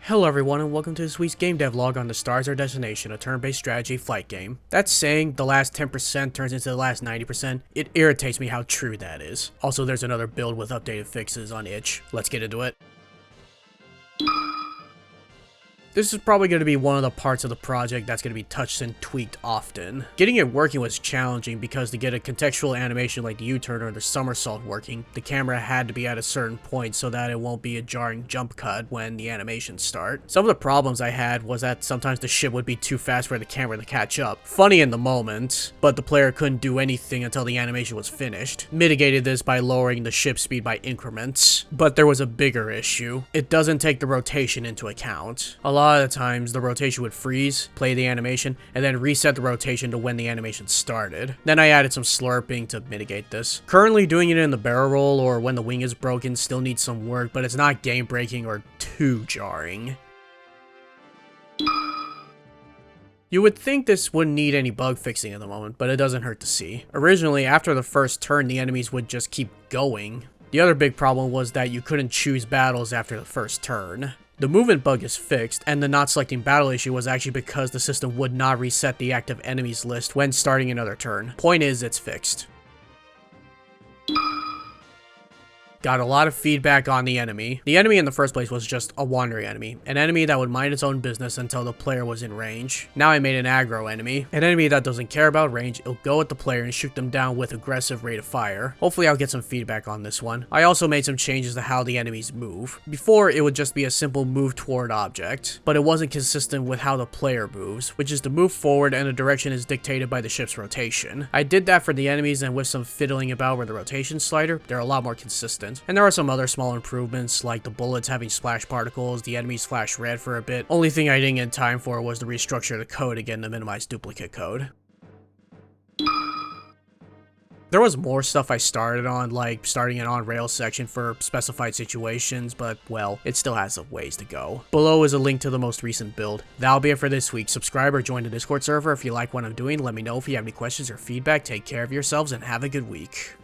Hello everyone and welcome to this week's game devlog on the Stars Our Destination, a turn-based strategy flight game. That's saying the last 10% turns into the last 90%. It irritates me how true that is. Also, there's another build with updated fixes on itch. Let's get into it. This is probably going to be one of the parts of the project that's going to be touched and tweaked often. Getting it working was challenging because to get a contextual animation like the U-turn or the somersault working, the camera had to be at a certain point so that it won't be a jarring jump cut when the animations start. Some of the problems I had was that sometimes the ship would be too fast for the camera to catch up. Funny in the moment, but the player couldn't do anything until the animation was finished. Mitigated this by lowering the ship speed by increments. But there was a bigger issue. It doesn't take the rotation into account. A lot of the times the rotation would freeze, play the animation, and then reset the rotation to when the animation started. Then I added some slurping to mitigate this. Currently doing it in the barrel roll or when the wing is broken still needs some work, but it's not game breaking or too jarring. You would think this wouldn't need any bug fixing at the moment, but it doesn't hurt to see. Originally, after the first turn, the enemies would just keep going. The other big problem was that you couldn't choose battles after the first turn. The movement bug is fixed, and the not selecting battle issue was actually because the system would not reset the active enemies list when starting another turn. Point is, it's fixed. Got a lot of feedback on the enemy. The enemy in the first place was just a wandering enemy. An enemy that would mind its own business until the player was in range. Now I made an aggro enemy. An enemy that doesn't care about range, it'll go at the player and shoot them down with aggressive rate of fire. Hopefully I'll get some feedback on this one. I also made some changes to how the enemies move. Before, it would just be a simple move toward object, but it wasn't consistent with how the player moves, which is to move forward and the direction is dictated by the ship's rotation. I did that for the enemies, and with some fiddling about with the rotation slider, they're a lot more consistent. And there are some other small improvements, like the bullets having splash particles, the enemies flash red for a bit. Only thing I didn't get time for was to restructure the code again to minimize duplicate code. There was more stuff I started on, like starting an on-rail section for specified situations, but, well, it still has some ways to go. Below is a link to the most recent build. That'll be it for this week. Subscribe or join the Discord server if you like what I'm doing. Let me know if you have any questions or feedback. Take care of yourselves and have a good week.